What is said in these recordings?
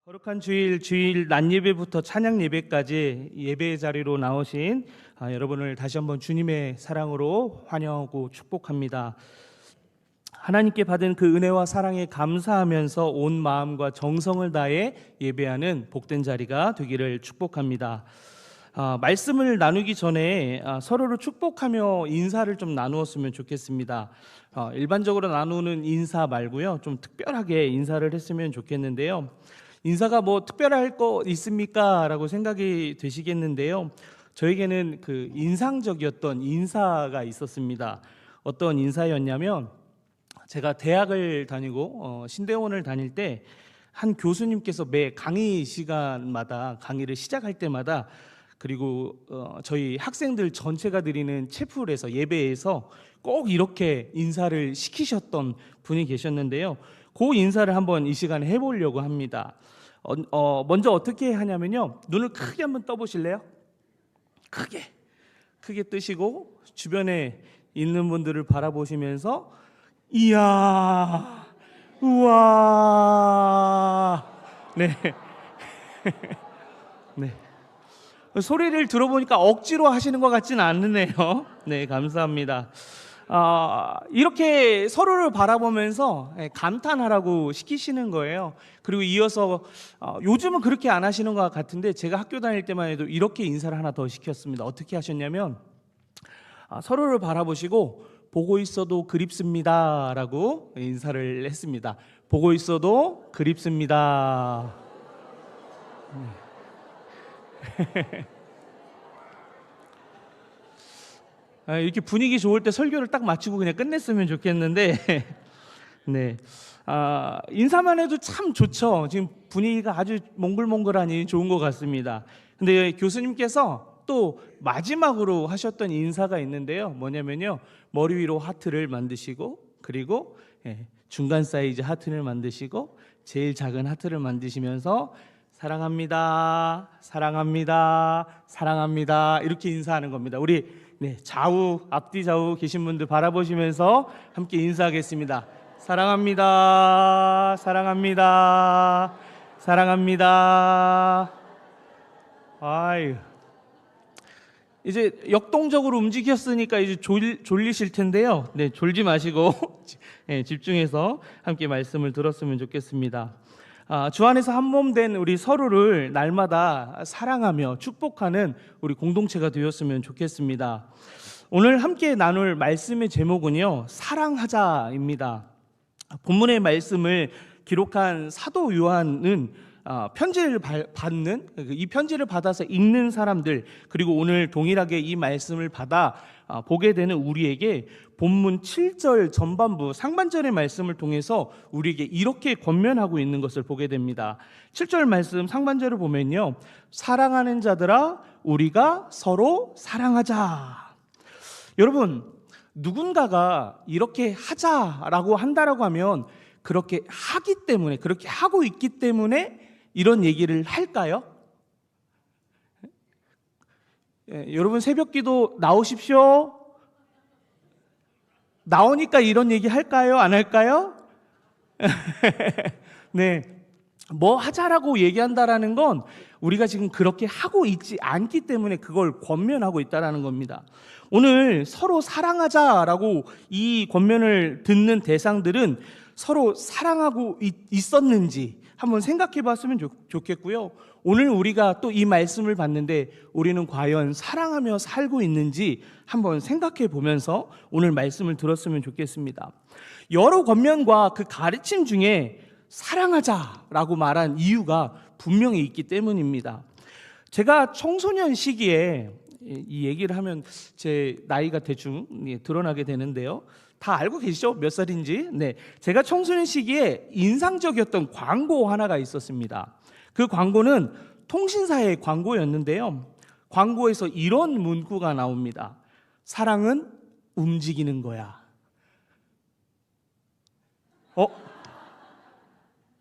거룩한 주일 낮 예배부터 찬양 예배까지 예배 자리로 나오신 여러분을 다시 한번 주님의 사랑으로 환영하고 축복합니다. 하나님께 받은 그 은혜와 사랑에 감사하면서 온 마음과 정성을 다해 예배하는 복된 자리가 되기를 축복합니다. 말씀을 나누기 전에 서로를 축복하며 인사를 좀 나누었으면 좋겠습니다. 일반적으로 나누는 인사 말고요, 좀 특별하게 인사를 했으면 좋겠는데요. 인사가 뭐 특별할 거 있습니까? 라고 생각이 되시겠는데요. 저에게는 그 인상적이었던 인사가 있었습니다. 어떤 인사였냐면, 제가 대학을 다니고 신대원을 다닐 때 한 교수님께서 매 강의 시간마다 강의를 시작할 때마다, 그리고 저희 학생들 전체가 드리는 채플에서 예배에서 꼭 이렇게 인사를 시키셨던 분이 계셨는데요. 그 인사를 한번 이 시간에 해보려고 합니다. 먼저 어떻게 하냐면요, 눈을 크게 한번 떠보실래요? 크게 뜨시고 주변에 있는 분들을 바라보시면서 이야, 우와, 네, 네. 소리를 들어보니까 억지로 하시는 것 같지는 않네요. 네, 감사합니다. 이렇게 서로를 바라보면서 감탄하라고 시키시는 거예요. 그리고 이어서 요즘은 그렇게 안 하시는 것 같은데, 제가 학교 다닐 때만 해도 이렇게 인사를 하나 더 시켰습니다. 어떻게 하셨냐면, 서로를 바라보시고 보고 있어도 그립습니다 라고 인사를 했습니다. 보고 있어도 그립습니다. 이렇게 분위기 좋을 때 설교를 딱 마치고 그냥 끝냈으면 좋겠는데 네, 인사만 해도 참 좋죠. 지금 분위기가 아주 몽글몽글하니 좋은 것 같습니다. 근데 교수님께서 또 마지막으로 하셨던 인사가 있는데요, 뭐냐면요, 머리 위로 하트를 만드시고, 그리고 중간 사이즈 하트를 만드시고, 제일 작은 하트를 만드시면서 사랑합니다, 사랑합니다, 사랑합니다 이렇게 인사하는 겁니다. 우리 좌우, 앞뒤 좌우 계신 분들 바라보시면서 함께 인사하겠습니다. 사랑합니다, 사랑합니다, 사랑합니다. 아유, 이제 역동적으로 움직였으니까 이제 졸리실 텐데요. 네, 졸지 마시고 집중해서 함께 말씀을 들었으면 좋겠습니다. 주 안에서 한 몸 된 우리 서로를 날마다 사랑하며 축복하는 우리 공동체가 되었으면 좋겠습니다. 오늘 함께 나눌 말씀의 제목은요, 사랑하자입니다. 본문의 말씀을 기록한 사도 요한은 편지를 받는, 이 편지를 받아서 읽는 사람들, 그리고 오늘 동일하게 이 말씀을 받아 보게 되는 우리에게 본문 7절 전반부 상반절의 말씀을 통해서 우리에게 이렇게 권면하고 있는 것을 보게 됩니다. 7절 말씀 상반절을 보면요, 사랑하는 자들아 우리가 서로 사랑하자. 여러분, 누군가가 이렇게 하자라고 한다라고 하면 그렇게 하기 때문에, 그렇게 하고 있기 때문에 이런 얘기를 할까요? 여러분, 새벽기도 나오십시오. 나오니까 이런 얘기 할까요? 안 할까요? 네, 뭐 하자라고 얘기한다라는 건 우리가 지금 그렇게 하고 있지 않기 때문에 그걸 권면하고 있다라는 겁니다. 오늘 서로 사랑하자라고 이 권면을 듣는 대상들은 서로 사랑하고 있었는지 한번 생각해 봤으면 좋겠고요. 오늘 우리가 또 이 말씀을 봤는데 우리는 과연 사랑하며 살고 있는지 한번 생각해 보면서 오늘 말씀을 들었으면 좋겠습니다. 여러 권면과 그 가르침 중에 사랑하자라고 말한 이유가 분명히 있기 때문입니다. 제가 청소년 시기에, 이 얘기를 하면 제 나이가 대충 드러나게 되는데요, 다 알고 계시죠? 몇 살인지? 네, 제가 청소년 시기에 인상적이었던 광고 하나가 있었습니다. 그 광고는 통신사의 광고였는데요, 광고에서 이런 문구가 나옵니다. 사랑은 움직이는 거야.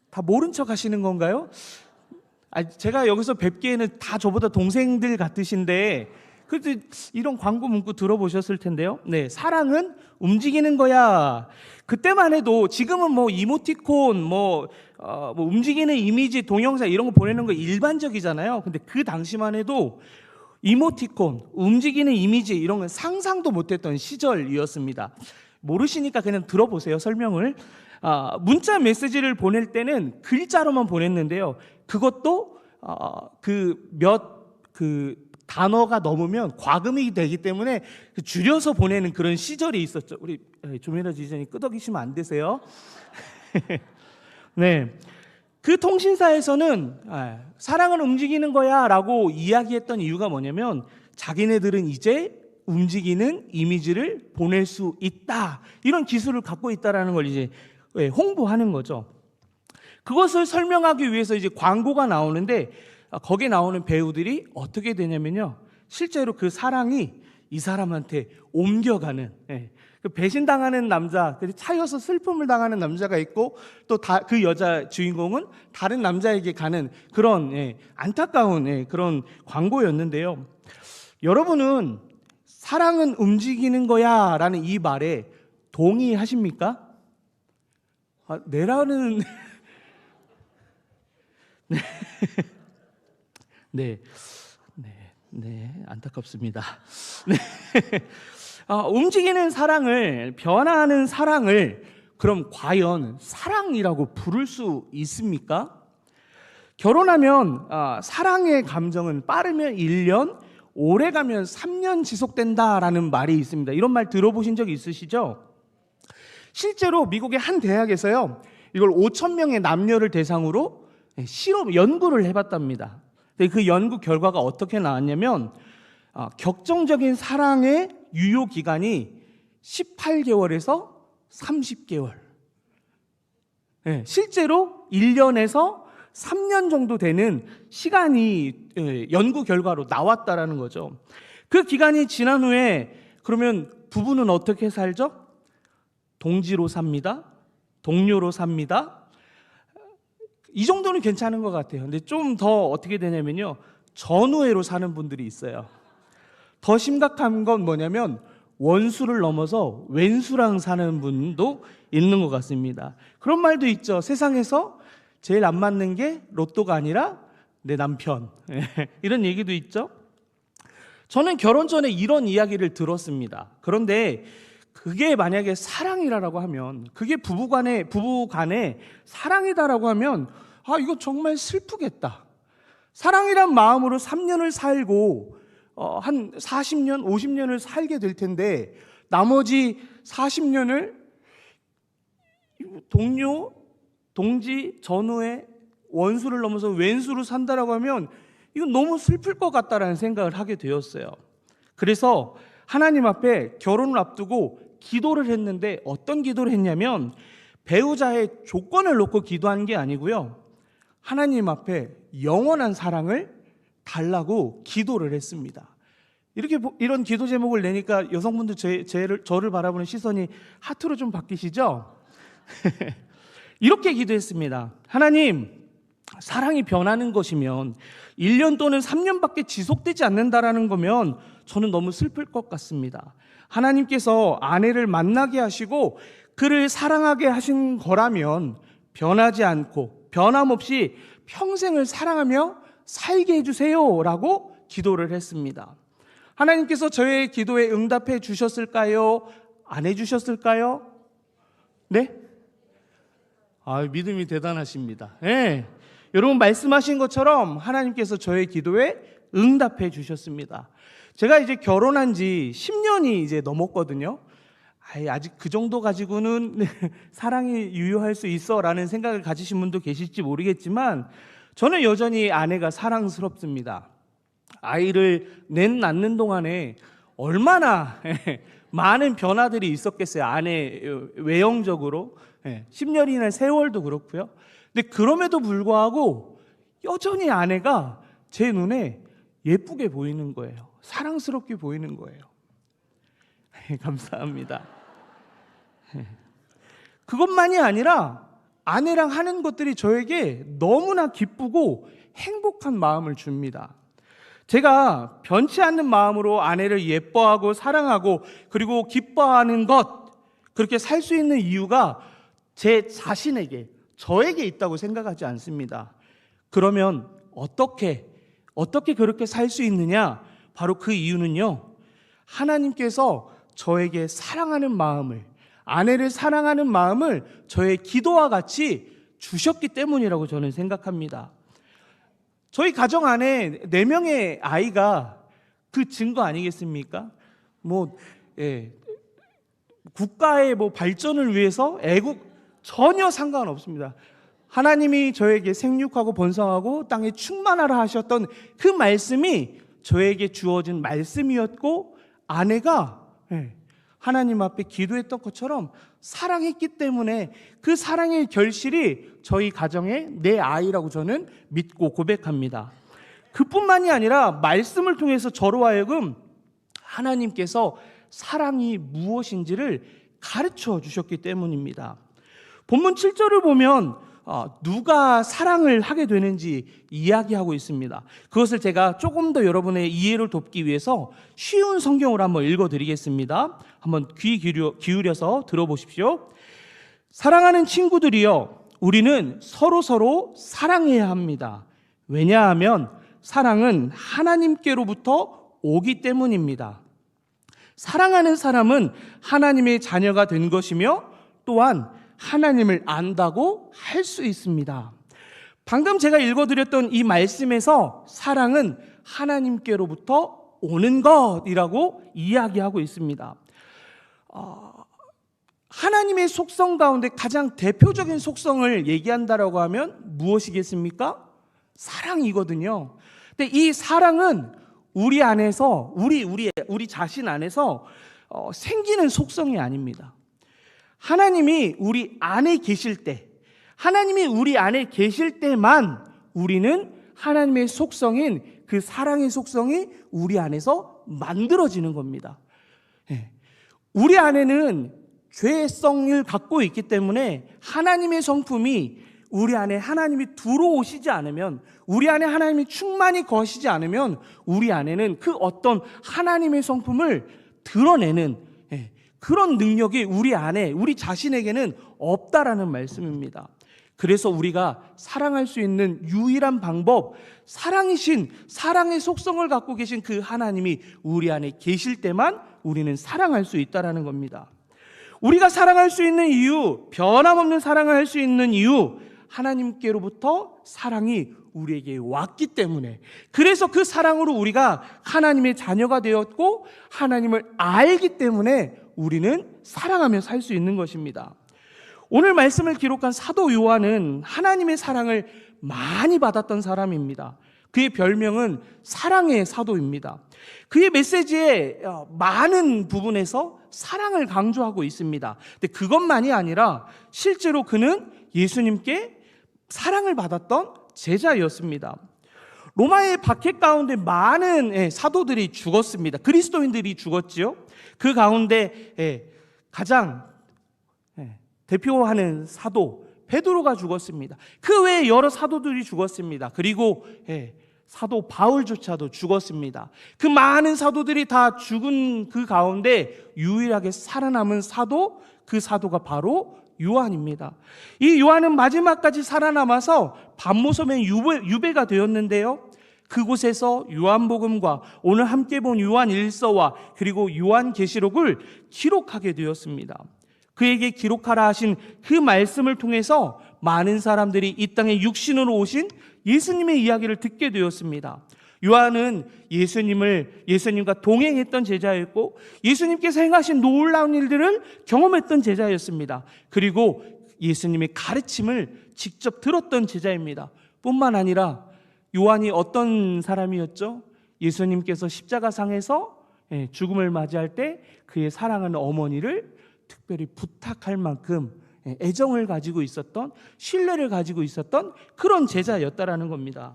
다 모른 척 하시는 건가요? 제가 여기서 뵙기에는 다 저보다 동생들 같으신데 그래도 이런 광고 문구 들어보셨을 텐데요. 네, 사랑은 움직이는 거야. 그때만 해도 지금은 뭐 이모티콘, 뭐 움직이는 이미지, 동영상 이런 거 보내는 거 일반적이잖아요. 근데 그 당시만 해도 이모티콘, 움직이는 이미지 이런 건 상상도 못했던 시절이었습니다. 모르시니까 그냥 들어보세요. 설명을. 문자 메시지를 보낼 때는 글자로만 보냈는데요. 그것도 그 단어가 넘으면 과금이 되기 때문에 줄여서 보내는 그런 시절이 있었죠. 우리 조민아 지휘자님 끄덕이시면 안 되세요. 네, 그 통신사에서는 사랑은 움직이는 거야 라고 이야기했던 이유가 뭐냐면 자기네들은 이제 움직이는 이미지를 보낼 수 있다, 이런 기술을 갖고 있다라는 걸 이제 홍보하는 거죠. 그것을 설명하기 위해서 이제 광고가 나오는데 거기에 나오는 배우들이 어떻게 되냐면요, 실제로 그 사랑이 이 사람한테 옮겨가는, 그 배신당하는 남자, 차여서 슬픔을 당하는 남자가 있고 또 그 여자 주인공은 다른 남자에게 가는 그런 안타까운 그런 광고였는데요. 여러분은 사랑은 움직이는 거야 라는 이 말에 동의하십니까? 네라는 네, 안타깝습니다. 네. 움직이는 사랑을, 변화하는 사랑을 그럼 과연 사랑이라고 부를 수 있습니까? 결혼하면 사랑의 감정은 빠르면 1년, 오래 가면 3년 지속된다라는 말이 있습니다. 이런 말 들어보신 적 있으시죠? 실제로 미국의 한 대학에서요, 이걸 5,000명의 남녀를 대상으로 연구를 해봤답니다. 그 연구 결과가 어떻게 나왔냐면 격정적인 사랑의 유효 기간이 18개월에서 30개월. 실제로 1년에서 3년 정도 되는 시간이 연구 결과로 나왔다라는 거죠. 그 기간이 지난 후에 그러면 부부는 어떻게 살죠? 동지로 삽니다. 동료로 삽니다. 이 정도는 괜찮은 것 같아요. 근데 좀 더 어떻게 되냐면요, 전우애로 사는 분들이 있어요. 더 심각한 건 뭐냐면 원수를 넘어서 왼수랑 사는 분도 있는 것 같습니다. 그런 말도 있죠. 세상에서 제일 안 맞는 게 로또가 아니라 내 남편. 이런 얘기도 있죠. 저는 결혼 전에 이런 이야기를 들었습니다. 그런데 그게 만약에 사랑이라고 하면, 그게 부부 간의 사랑이다라고 하면 이거 정말 슬프겠다. 사랑이란 마음으로 3년을 살고 한 40년, 50년을 살게 될 텐데 나머지 40년을 동료, 동지, 전우의 원수를 넘어서 왼수로 산다라고 하면 이건 너무 슬플 것 같다라는 생각을 하게 되었어요. 그래서 하나님 앞에 결혼을 앞두고 기도를 했는데 어떤 기도를 했냐면 배우자의 조건을 놓고 기도한 게 아니고요, 하나님 앞에 영원한 사랑을 달라고 기도를 했습니다. 이런 기도 제목을 내니까 여성분들 저를 바라보는 시선이 하트로 좀 바뀌시죠? 이렇게 기도했습니다. 하나님, 사랑이 변하는 것이면 1년 또는 3년밖에 지속되지 않는다라는 거면 저는 너무 슬플 것 같습니다. 하나님께서 아내를 만나게 하시고 그를 사랑하게 하신 거라면 변하지 않고 변함없이 평생을 사랑하며 살게 해주세요 라고 기도를 했습니다. 하나님께서 저의 기도에 응답해 주셨을까요? 안 해주셨을까요? 네? 믿음이 대단하십니다. 네. 여러분 말씀하신 것처럼 하나님께서 저의 기도에 응답해 주셨습니다. 제가 이제 결혼한 지 10년이 이제 넘었거든요. 아직 그 정도 가지고는 사랑이 유효할 수 있어 라는 생각을 가지신 분도 계실지 모르겠지만 저는 여전히 아내가 사랑스럽습니다. 아이를 낳는 동안에 얼마나 많은 변화들이 있었겠어요. 아내 외형적으로 10년이나 세월도 그렇고요. 근데 그럼에도 불구하고 여전히 아내가 제 눈에 예쁘게 보이는 거예요. 사랑스럽게 보이는 거예요. 감사합니다. 그것만이 아니라 아내랑 하는 것들이 저에게 너무나 기쁘고 행복한 마음을 줍니다. 제가 변치 않는 마음으로 아내를 예뻐하고 사랑하고 그리고 기뻐하는 것, 그렇게 살 수 있는 이유가 제 자신에게, 저에게 있다고 생각하지 않습니다. 그러면 어떻게 그렇게 살 수 있느냐? 바로 그 이유는요, 하나님께서 저에게 사랑하는 마음을, 아내를 사랑하는 마음을 저의 기도와 같이 주셨기 때문이라고 저는 생각합니다. 저희 가정 안에 4명의 아이가 그 증거 아니겠습니까? 국가의 발전을 위해서 애국 전혀 상관없습니다. 하나님이 저에게 생육하고 번성하고 땅에 충만하라 하셨던 그 말씀이 저에게 주어진 말씀이었고, 아내가 하나님 앞에 기도했던 것처럼 사랑했기 때문에 그 사랑의 결실이 저희 가정의 내 아이라고 저는 믿고 고백합니다. 그뿐만이 아니라 말씀을 통해서 저로 하여금 하나님께서 사랑이 무엇인지를 가르쳐 주셨기 때문입니다. 본문 7절을 보면 누가 사랑을 하게 되는지 이야기하고 있습니다. 그것을 제가 조금 더 여러분의 이해를 돕기 위해서 쉬운 성경으로 한번 읽어드리겠습니다. 한번 귀 기울여서 들어보십시오. 사랑하는 친구들이여, 우리는 서로 사랑해야 합니다. 왜냐하면 사랑은 하나님께로부터 오기 때문입니다. 사랑하는 사람은 하나님의 자녀가 된 것이며 또한 하나님을 안다고 할 수 있습니다. 방금 제가 읽어드렸던 이 말씀에서 사랑은 하나님께로부터 오는 것이라고 이야기하고 있습니다. 하나님의 속성 가운데 가장 대표적인 속성을 얘기한다라고 하면 무엇이겠습니까? 사랑이거든요. 근데 이 사랑은 우리 안에서, 우리 자신 안에서 생기는 속성이 아닙니다. 하나님이 우리 안에 계실 때, 하나님이 우리 안에 계실 때만 우리는 하나님의 속성인 그 사랑의 속성이 우리 안에서 만들어지는 겁니다. 우리 안에는 죄성을 갖고 있기 때문에 하나님의 성품이 우리 안에 하나님이 들어오시지 않으면, 우리 안에 하나님이 충만히 거시지 않으면 우리 안에는 그 어떤 하나님의 성품을 드러내는 그런 능력이 우리 안에, 우리 자신에게는 없다라는 말씀입니다. 그래서 우리가 사랑할 수 있는 유일한 방법, 사랑이신, 사랑의 속성을 갖고 계신 그 하나님이 우리 안에 계실 때만 우리는 사랑할 수 있다라는 겁니다. 우리가 사랑할 수 있는 이유, 변함없는 사랑을 할 수 있는 이유, 하나님께로부터 사랑이 우리에게 왔기 때문에, 그래서 그 사랑으로 우리가 하나님의 자녀가 되었고 하나님을 알기 때문에 우리는 사랑하며 살 수 있는 것입니다. 오늘 말씀을 기록한 사도 요한은 하나님의 사랑을 많이 받았던 사람입니다. 그의 별명은 사랑의 사도입니다. 그의 메시지의 많은 부분에서 사랑을 강조하고 있습니다. 근데 그것만이 아니라 실제로 그는 예수님께 사랑을 받았던 제자였습니다. 로마의 박해 가운데 많은 사도들이 죽었습니다. 그리스도인들이 죽었지요. 그 가운데 가장 대표하는 사도 베드로가 죽었습니다. 그 외에 여러 사도들이 죽었습니다. 그리고 사도 바울조차도 죽었습니다. 그 많은 사도들이 다 죽은 그 가운데 유일하게 살아남은 사도, 그 사도가 바로 요한입니다. 이 요한은 마지막까지 살아남아서 반모섬의 유배가 되었는데요, 그곳에서 요한복음과 오늘 함께 본 요한일서와 그리고 요한계시록을 기록하게 되었습니다. 그에게 기록하라 하신 그 말씀을 통해서 많은 사람들이 이 땅에 육신으로 오신 예수님의 이야기를 듣게 되었습니다. 요한은 예수님과 동행했던 제자였고 예수님께서 행하신 놀라운 일들을 경험했던 제자였습니다. 그리고 예수님의 가르침을 직접 들었던 제자입니다. 뿐만 아니라 요한이 어떤 사람이었죠? 예수님께서 십자가상에서 죽음을 맞이할 때 그의 사랑하는 어머니를 특별히 부탁할 만큼 애정을 가지고 있었던, 신뢰를 가지고 있었던 그런 제자였다라는 겁니다.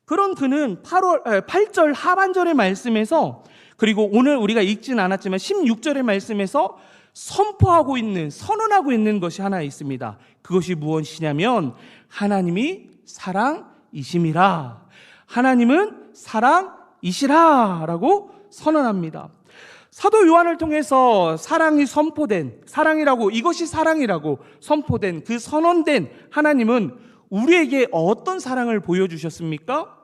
그런 그는 8절 하반절의 말씀에서, 그리고 오늘 우리가 읽진 않았지만 16절의 말씀에서 선포하고 있는, 선언하고 있는 것이 하나 있습니다. 그것이 무엇이냐면 하나님이 사랑이심이라. 하나님은 사랑이시라라고 선언합니다. 사도 요한을 통해서 이것이 사랑이라고 선포된, 그 선언된 하나님은 우리에게 어떤 사랑을 보여주셨습니까?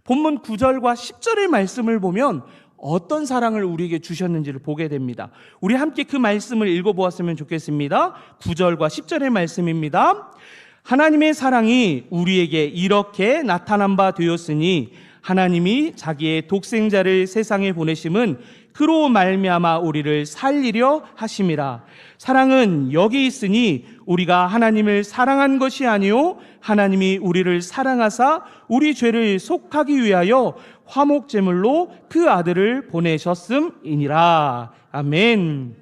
본문 9절과 10절의 말씀을 보면 어떤 사랑을 우리에게 주셨는지를 보게 됩니다. 우리 함께 그 말씀을 읽어보았으면 좋겠습니다. 9절과 10절의 말씀입니다. 하나님의 사랑이 우리에게 이렇게 나타난 바 되었으니 하나님이 자기의 독생자를 세상에 보내심은 그로 말미암아 우리를 살리려 하심이라. 사랑은 여기 있으니 우리가 하나님을 사랑한 것이 아니요 하나님이 우리를 사랑하사 우리 죄를 속하기 위하여 화목제물로 그 아들을 보내셨음이니라. 아멘.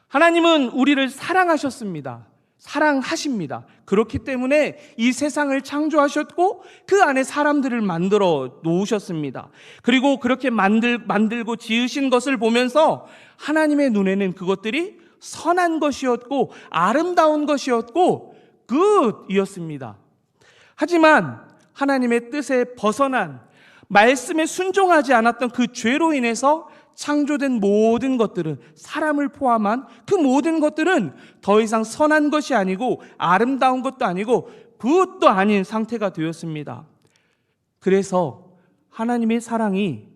하나님은 우리를 사랑하셨습니다. 사랑하십니다. 그렇기 때문에 이 세상을 창조하셨고 그 안에 사람들을 만들어 놓으셨습니다. 그리고 그렇게 만들고 지으신 것을 보면서 하나님의 눈에는 그것들이 선한 것이었고 아름다운 것이었고 굿이었습니다. 하지만 하나님의 뜻에 벗어난, 말씀에 순종하지 않았던 그 죄로 인해서 창조된 모든 것들은, 사람을 포함한 그 모든 것들은 더 이상 선한 것이 아니고 아름다운 것도 아니고 굿도 아닌 상태가 되었습니다. 그래서 하나님의 사랑이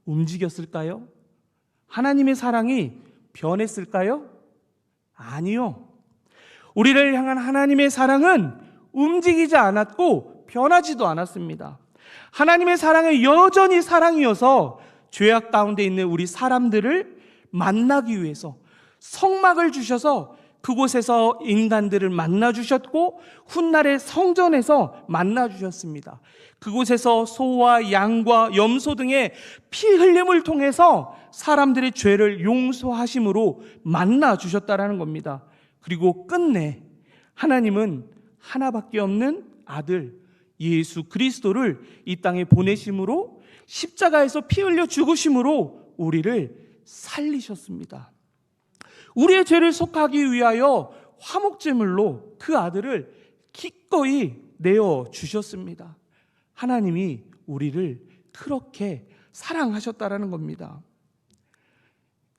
움직였을까요? 하나님의 사랑이 변했을까요? 아니요. 우리를 향한 하나님의 사랑은 움직이지 않았고 변하지도 않았습니다. 하나님의 사랑은 여전히 사랑이어서 죄악 가운데 있는 우리 사람들을 만나기 위해서 성막을 주셔서 그곳에서 인간들을 만나주셨고 훗날의 성전에서 만나주셨습니다. 그곳에서 소와 양과 염소 등의 피 흘림을 통해서 사람들의 죄를 용서하심으로 만나주셨다라는 겁니다. 그리고 끝내 하나님은 하나밖에 없는 아들 예수 그리스도를 이 땅에 보내심으로, 십자가에서 피 흘려 죽으심으로 우리를 살리셨습니다. 우리의 죄를 속하기 위하여 화목제물로 그 아들을 기꺼이 내어 주셨습니다. 하나님이 우리를 그렇게 사랑하셨다라는 겁니다.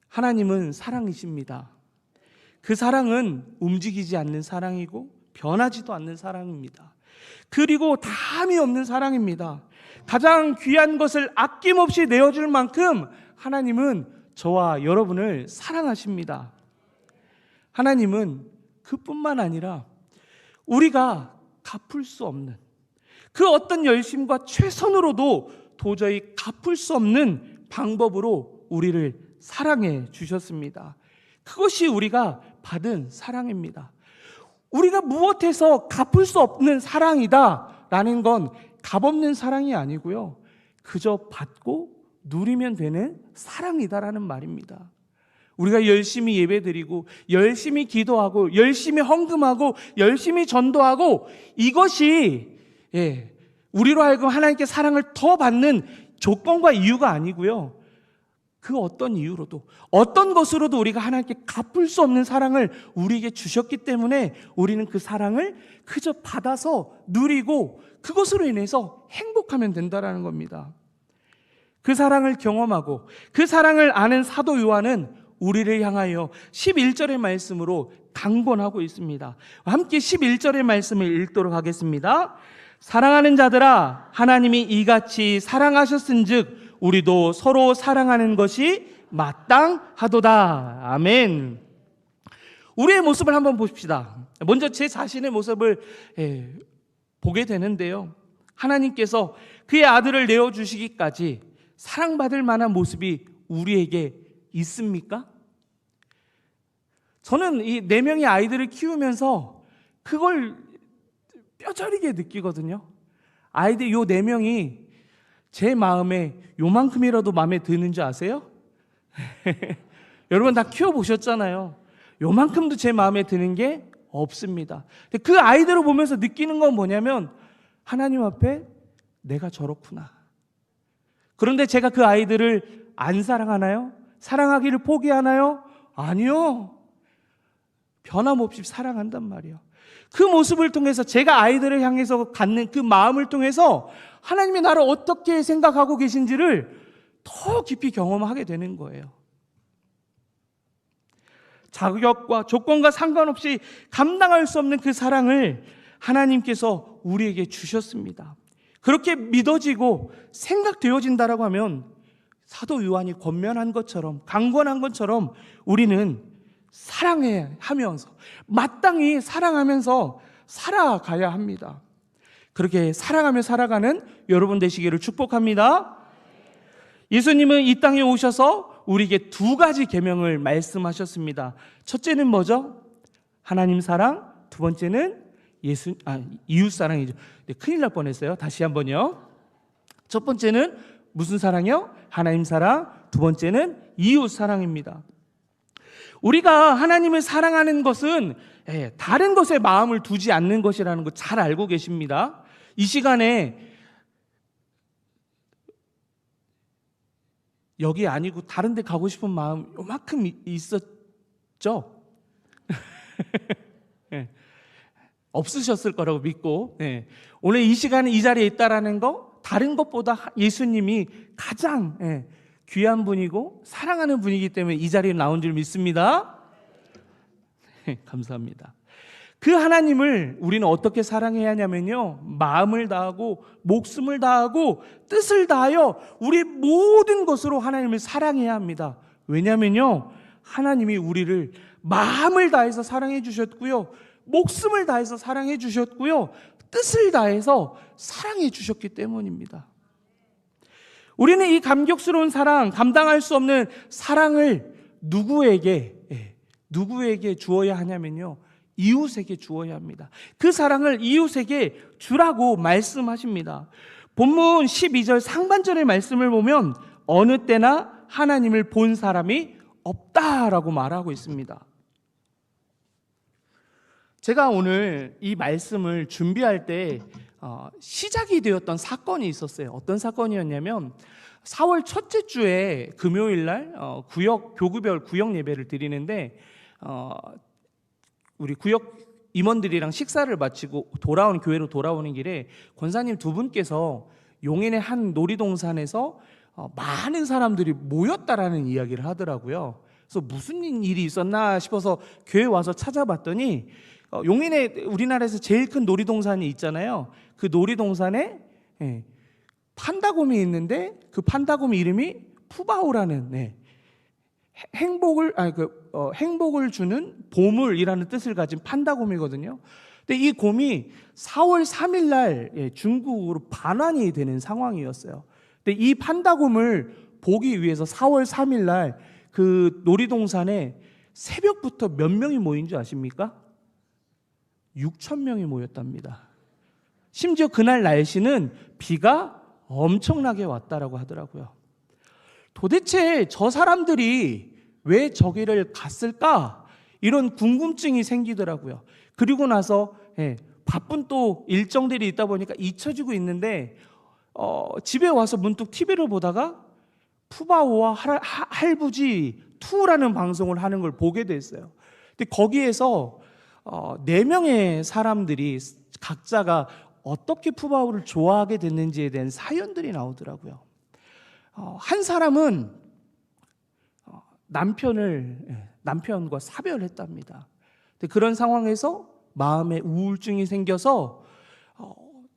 하나님은 사랑이십니다. 그 사랑은 움직이지 않는 사랑이고 변하지도 않는 사랑입니다. 그리고 다함이 없는 사랑입니다. 가장 귀한 것을 아낌없이 내어줄 만큼 하나님은 저와 여러분을 사랑하십니다. 하나님은 그뿐만 아니라 우리가 갚을 수 없는 그 어떤 열심과 최선으로도 도저히 갚을 수 없는 방법으로 우리를 사랑해 주셨습니다. 그것이 우리가 받은 사랑입니다. 우리가 무엇해서 갚을 수 없는 사랑이다 라는 건 값없는 사랑이 아니고요, 그저 받고 누리면 되는 사랑이다라는 말입니다. 우리가 열심히 예배드리고 열심히 기도하고 열심히 헌금하고 열심히 전도하고 이것이 우리로 하여금 하나님께 사랑을 더 받는 조건과 이유가 아니고요, 그 어떤 이유로도 어떤 것으로도 우리가 하나님께 갚을 수 없는 사랑을 우리에게 주셨기 때문에 우리는 그 사랑을 그저 받아서 누리고 그것으로 인해서 행복하면 된다는 겁니다. 그 사랑을 경험하고 그 사랑을 아는 사도 요한은 우리를 향하여 11절의 말씀으로 강권하고 있습니다. 함께 11절의 말씀을 읽도록 하겠습니다. 사랑하는 자들아, 하나님이 이같이 사랑하셨은즉 우리도 서로 사랑하는 것이 마땅하도다. 아멘. 우리의 모습을 한번 보십시다. 먼저 제 자신의 모습을 보게 되는데요, 하나님께서 그의 아들을 내어주시기까지 사랑받을 만한 모습이 우리에게 있습니까? 저는 이 4명의 아이들을 키우면서 그걸 뼈저리게 느끼거든요. 아이들 요 4명이 제 마음에 요만큼이라도 마음에 드는 줄 아세요? 여러분 다 키워보셨잖아요. 요만큼도 제 마음에 드는 게 없습니다. 근데 그 아이들을 보면서 느끼는 건 뭐냐면, 하나님 앞에 내가 저렇구나. 그런데 제가 그 아이들을 안 사랑하나요? 사랑하기를 포기하나요? 아니요. 변함없이 사랑한단 말이에요. 그 모습을 통해서, 제가 아이들을 향해서 갖는 그 마음을 통해서 하나님이 나를 어떻게 생각하고 계신지를 더 깊이 경험하게 되는 거예요. 자격과 조건과 상관없이 감당할 수 없는 그 사랑을 하나님께서 우리에게 주셨습니다. 그렇게 믿어지고 생각되어진다라고 하면 사도 요한이 권면한 것처럼, 강권한 것처럼 우리는 사랑하면서, 마땅히 사랑하면서 살아가야 합니다. 그렇게 사랑하며 살아가는 여러분 되시기를 축복합니다. 예수님은 이 땅에 오셔서 우리에게 두 가지 계명을 말씀하셨습니다. 첫째는 뭐죠? 하나님 사랑. 두 번째는 이웃 사랑이죠. 네, 큰일 날 뻔했어요. 다시 한번요. 첫 번째는 무슨 사랑이요? 하나님 사랑. 두 번째는 이웃 사랑입니다. 우리가 하나님을 사랑하는 것은 다른 것에 마음을 두지 않는 것이라는 거 잘 알고 계십니다. 이 시간에 여기 아니고 다른 데 가고 싶은 마음 요만큼 있었죠? 네. 없으셨을 거라고 믿고, 오늘 이 시간에 이 자리에 있다라는 거, 다른 것보다 예수님이 가장 귀한 분이고 사랑하는 분이기 때문에 이 자리에 나온 줄 믿습니다. 감사합니다. 그 하나님을 우리는 어떻게 사랑해야 하냐면요, 마음을 다하고 목숨을 다하고 뜻을 다하여 우리 모든 것으로 하나님을 사랑해야 합니다. 왜냐면요, 하나님이 우리를 마음을 다해서 사랑해 주셨고요, 목숨을 다해서 사랑해 주셨고요, 뜻을 다해서 사랑해 주셨기 때문입니다. 우리는 이 감격스러운 사랑, 감당할 수 없는 사랑을 누구에게 주어야 하냐면요, 이웃에게 주어야 합니다. 그 사랑을 이웃에게 주라고 말씀하십니다. 본문 12절 상반절의 말씀을 보면 어느 때나 하나님을 본 사람이 없다라고 말하고 있습니다. 제가 오늘 이 말씀을 준비할 때 시작이 되었던 사건이 있었어요. 어떤 사건이었냐면 4월 첫째 주에 금요일 날 교구별 구역 예배를 드리는데 우리 구역 임원들이랑 식사를 마치고 교회로 돌아오는 길에 권사님 두 분께서 용인의 한 놀이동산에서 많은 사람들이 모였다라는 이야기를 하더라고요. 그래서 무슨 일이 있었나 싶어서 교회 와서 찾아봤더니 용인에 우리나라에서 제일 큰 놀이동산이 있잖아요. 그 놀이동산에 판다곰이 있는데 그 판다곰 이름이 푸바오라는 행복을 주는 보물이라는 뜻을 가진 판다곰이거든요. 근데 이 곰이 4월 3일 날 중국으로 반환이 되는 상황이었어요. 근데 이 판다곰을 보기 위해서 4월 3일 날 그 놀이동산에 새벽부터 몇 명이 모인 줄 아십니까? 6,000명이 모였답니다. 심지어 그날 날씨는 비가 엄청나게 왔다라고 하더라고요. 도대체 저 사람들이 왜 저기를 갔을까? 이런 궁금증이 생기더라고요. 그리고 나서 바쁜 또 일정들이 있다 보니까 잊혀지고 있는데 집에 와서 문득 TV를 보다가 푸바오와 할부지 2라는 방송을 하는 걸 보게 됐어요. 근데 거기에서 4명의 사람들이 각자가 어떻게 푸바오를 좋아하게 됐는지에 대한 사연들이 나오더라고요. 한 사람은 남편과 사별했답니다. 그런 상황에서 마음에 우울증이 생겨서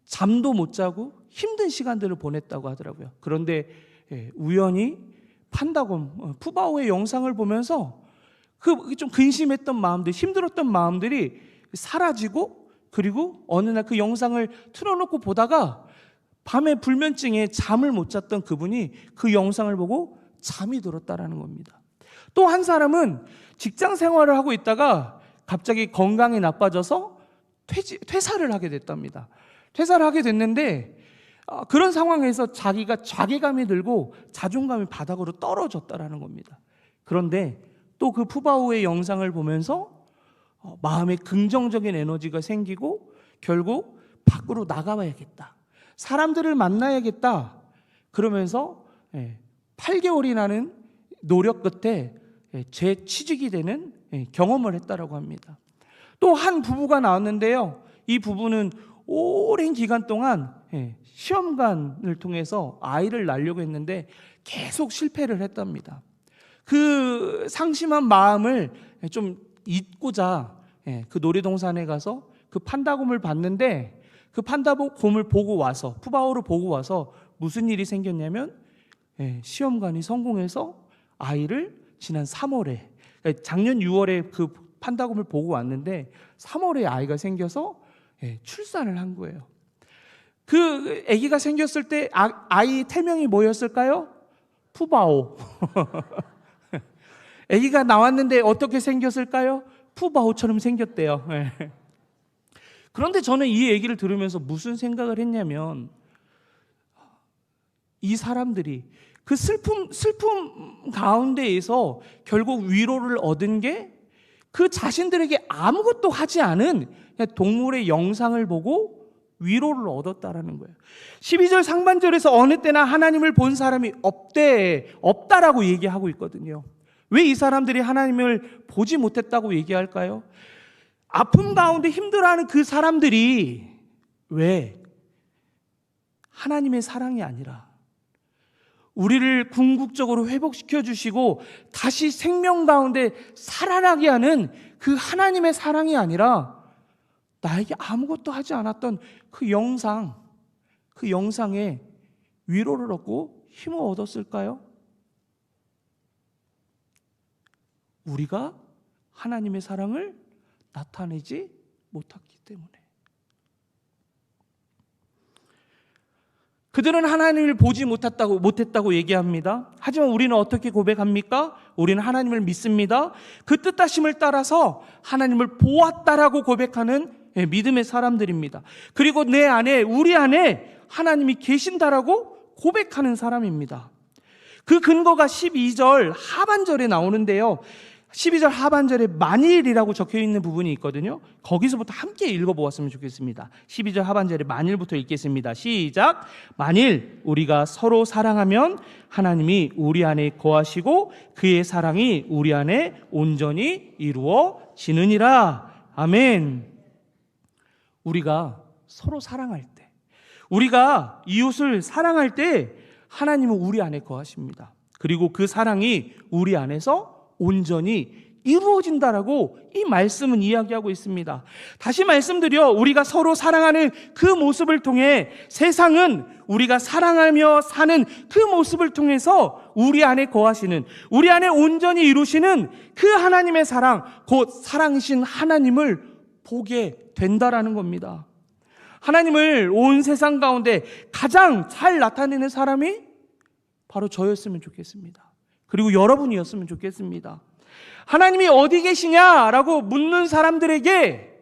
잠도 못 자고 힘든 시간들을 보냈다고 하더라고요. 그런데 우연히 판다곰 푸바오의 영상을 보면서 좀 근심했던 마음들, 힘들었던 마음들이 사라지고, 그리고 어느 날 그 영상을 틀어놓고 보다가 밤에 불면증에 잠을 못 잤던 그분이 그 영상을 보고 잠이 들었다라는 겁니다. 또 한 사람은 직장 생활을 하고 있다가 갑자기 건강이 나빠져서 퇴사를 하게 됐답니다. 퇴사를 하게 됐는데 그런 상황에서 자기가 자괴감이 들고 자존감이 바닥으로 떨어졌다라는 겁니다. 그런데 또 그 푸바오의 영상을 보면서 마음에 긍정적인 에너지가 생기고 결국 밖으로 나가봐야겠다, 사람들을 만나야겠다, 그러면서 8개월이라는 노력 끝에 재취직이 되는 경험을 했다라고 합니다. 또 한 부부가 나왔는데요, 이 부부는 오랜 기간 동안 시험관을 통해서 아이를 낳으려고 했는데 계속 실패를 했답니다. 그 상심한 마음을 좀 잊고자 그 놀이동산에 가서 그 판다곰을 봤는데, 그 판다곰을 보고 와서, 푸바오를 보고 와서 무슨 일이 생겼냐면 시험관이 성공해서 아이를 지난 3월에, 작년 6월에 그 판다곰을 보고 왔는데 3월에 아이가 생겨서 출산을 한 거예요. 그 아기가 생겼을 때 아이 태명이 뭐였을까요? 푸바오. 아기가 나왔는데 어떻게 생겼을까요? 푸바오처럼 생겼대요. 그런데 저는 이 얘기를 들으면서 무슨 생각을 했냐면, 이 사람들이 그 슬픔 가운데에서 결국 위로를 얻은 게 그 자신들에게 아무것도 하지 않은 그냥 동물의 영상을 보고 위로를 얻었다라는 거예요. 12절 상반절에서 어느 때나 하나님을 본 사람이 없다라고 얘기하고 있거든요. 왜 이 사람들이 하나님을 보지 못했다고 얘기할까요? 아픔 가운데 힘들어하는 그 사람들이 왜 하나님의 사랑이 아니라 우리를 궁극적으로 회복시켜 주시고 다시 생명 가운데 살아나게 하는 그 하나님의 사랑이 아니라 나에게 아무것도 하지 않았던 그 영상에 위로를 얻고 힘을 얻었을까요? 우리가 하나님의 사랑을 나타내지 못했기 때문에. 그들은 하나님을 보지 못했다고 얘기합니다. 하지만 우리는 어떻게 고백합니까? 우리는 하나님을 믿습니다. 그 뜻하심을 따라서 하나님을 보았다라고 고백하는 믿음의 사람들입니다. 그리고 우리 안에 하나님이 계신다라고 고백하는 사람입니다. 그 근거가 12절 하반절에 나오는데요. 12절 하반절에 만일이라고 적혀 있는 부분이 있거든요. 거기서부터 함께 읽어보았으면 좋겠습니다. 12절 하반절에 만일부터 읽겠습니다. 시작. 만일 우리가 서로 사랑하면 하나님이 우리 안에 거하시고 그의 사랑이 우리 안에 온전히 이루어지느니라. 아멘. 우리가 서로 사랑할 때, 우리가 이웃을 사랑할 때 하나님은 우리 안에 거하십니다. 그리고 그 사랑이 우리 안에서 온전히 이루어진다라고 이 말씀은 이야기하고 있습니다. 다시 말씀드려, 우리가 서로 사랑하는 그 모습을 통해 세상은 우리가 사랑하며 사는 그 모습을 통해서 우리 안에 거하시는, 우리 안에 온전히 이루시는 그 하나님의 사랑, 곧 사랑이신 하나님을 보게 된다라는 겁니다. 하나님을 온 세상 가운데 가장 잘 나타내는 사람이 바로 저였으면 좋겠습니다. 그리고 여러분이었으면 좋겠습니다. 하나님이 어디 계시냐라고 묻는 사람들에게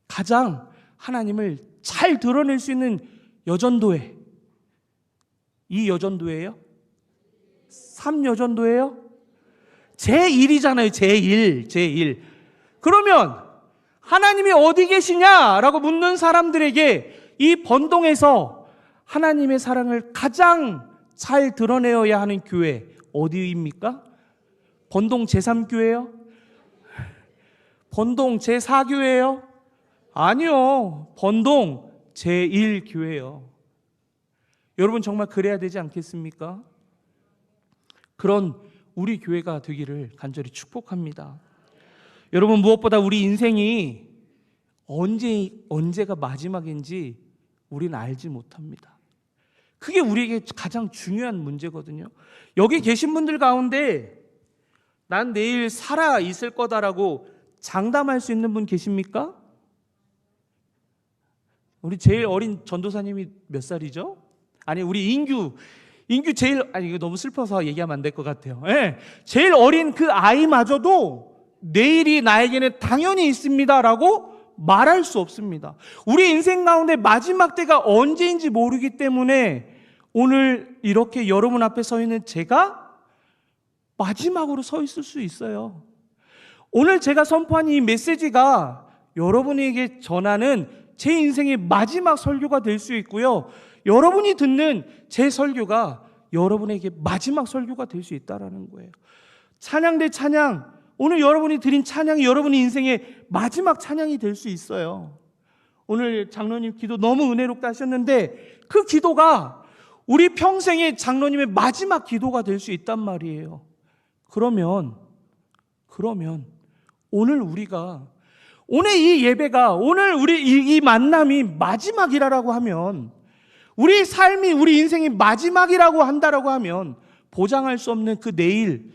가장 하나님을 잘 드러낼 수 있는 여전도회, 이 여전도예요? 3여전도예요? 제1이잖아요. 제1. 그러면 하나님이 어디 계시냐라고 묻는 사람들에게 이 번동에서 하나님의 사랑을 가장 잘 드러내어야 하는 교회 어디입니까? 번동 제3교회요? 번동 제4교회요? 아니요. 번동 제1교회요. 여러분 정말 그래야 되지 않겠습니까? 그런 우리 교회가 되기를 간절히 축복합니다. 여러분, 무엇보다 우리 인생이 언제가 마지막인지 우리는 알지 못합니다. 그게 우리에게 가장 중요한 문제거든요. 여기 계신 분들 가운데 난 내일 살아 있을 거다라고 장담할 수 있는 분 계십니까? 우리 제일 어린 전도사님이 몇 살이죠? 아니, 우리 인규 제일, 이거 너무 슬퍼서 얘기하면 안 될 것 같아요. 네, 제일 어린 그 아이마저도 내일이 나에게는 당연히 있습니다라고 말할 수 없습니다. 우리 인생 가운데 마지막 때가 언제인지 모르기 때문에 오늘 이렇게 여러분 앞에 서 있는 제가 마지막으로 서 있을 수 있어요. 오늘 제가 선포한 이 메시지가 여러분에게 전하는 제 인생의 마지막 설교가 될 수 있고요. 여러분이 듣는 제 설교가 여러분에게 마지막 설교가 될 수 있다는 거예요. 찬양 대 찬양, 오늘 여러분이 드린 찬양이 여러분의 인생의 마지막 찬양이 될 수 있어요. 오늘 장로님 기도 너무 은혜롭다 하셨는데 그 기도가 우리 평생의 장로님의 마지막 기도가 될 수 있단 말이에요. 그러면 오늘 이 예배가, 오늘 우리 이 만남이 마지막이라고 하면, 우리 삶이, 우리 인생이 마지막이라고 한다라고 하면 보장할 수 없는 그 내일,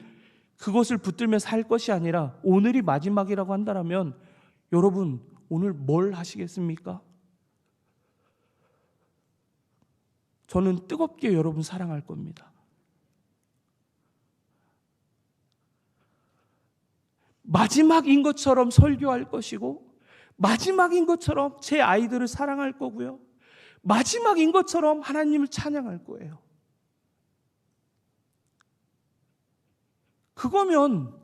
그것을 붙들며 살 것이 아니라 오늘이 마지막이라고 한다면 여러분 오늘 뭘 하시겠습니까? 저는 뜨겁게 여러분 사랑할 겁니다. 마지막인 것처럼 설교할 것이고, 마지막인 것처럼 제 아이들을 사랑할 거고요, 마지막인 것처럼 하나님을 찬양할 거예요. 그거면,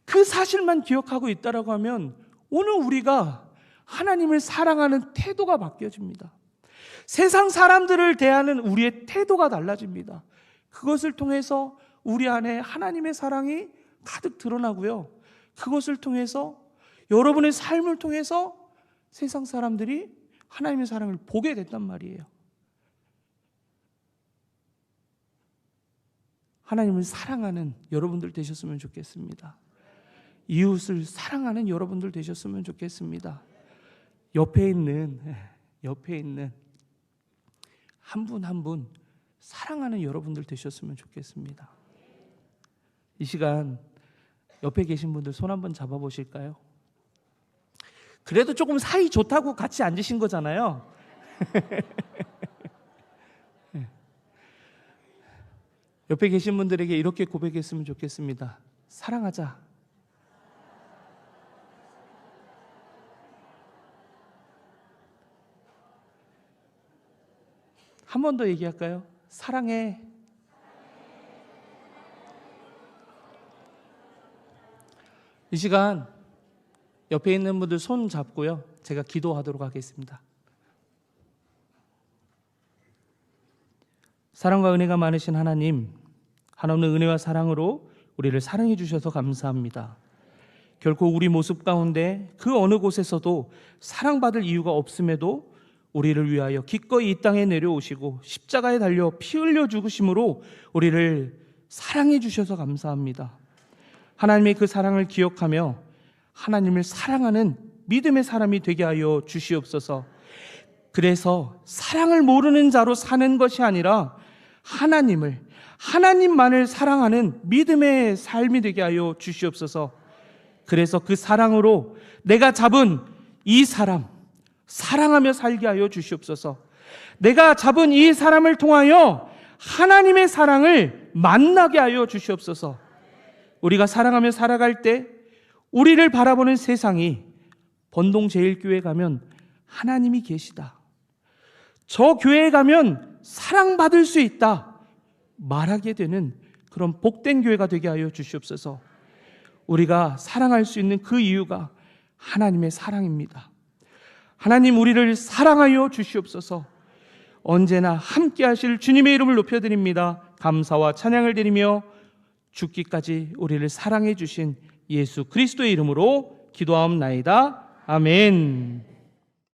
그 사실만 기억하고 있다라고 하면 오늘 우리가 하나님을 사랑하는 태도가 바뀌어집니다. 세상 사람들을 대하는 우리의 태도가 달라집니다. 그것을 통해서 우리 안에 하나님의 사랑이 가득 드러나고요, 그것을 통해서, 여러분의 삶을 통해서 세상 사람들이 하나님의 사랑을 보게 됐단 말이에요. 하나님을 사랑하는 여러분들 되셨으면 좋겠습니다. 이웃을 사랑하는 여러분들 되셨으면 좋겠습니다. 옆에 있는 한 분 한 분 사랑하는 여러분들 되셨으면 좋겠습니다. 이 시간 옆에 계신 분들 손 한번 잡아보실까요? 그래도 조금 사이 좋다고 같이 앉으신 거잖아요. 옆에 계신 분들에게 이렇게 고백했으면 좋겠습니다. 사랑하자. 한 번 더 얘기할까요? 사랑해. 이 시간 옆에 있는 분들 손 잡고요, 제가 기도하도록 하겠습니다. 사랑과 은혜가 많으신 하나님, 한없는 은혜와 사랑으로 우리를 사랑해 주셔서 감사합니다. 결코 우리 모습 가운데 그 어느 곳에서도 사랑받을 이유가 없음에도 우리를 위하여 기꺼이 이 땅에 내려오시고 십자가에 달려 피 흘려 죽으심으로 우리를 사랑해 주셔서 감사합니다. 하나님의 그 사랑을 기억하며 하나님을 사랑하는 믿음의 사람이 되게 하여 주시옵소서. 그래서 사랑을 모르는 자로 사는 것이 아니라 하나님만을 사랑하는 믿음의 삶이 되게 하여 주시옵소서. 그래서 그 사랑으로 내가 잡은 이 사람 사랑하며 살게 하여 주시옵소서. 내가 잡은 이 사람을 통하여 하나님의 사랑을 만나게 하여 주시옵소서. 우리가 사랑하며 살아갈 때 우리를 바라보는 세상이 번동제일교회 가면 하나님이 계시다, 저 교회에 가면 사랑받을 수 있다 말하게 되는 그런 복된 교회가 되게 하여 주시옵소서. 우리가 사랑할 수 있는 그 이유가 하나님의 사랑입니다. 하나님, 우리를 사랑하여 주시옵소서. 언제나 함께 하실 주님의 이름을 높여드립니다. 감사와 찬양을 드리며 죽기까지 우리를 사랑해 주신 예수 그리스도의 이름으로 기도하옵나이다. 아멘.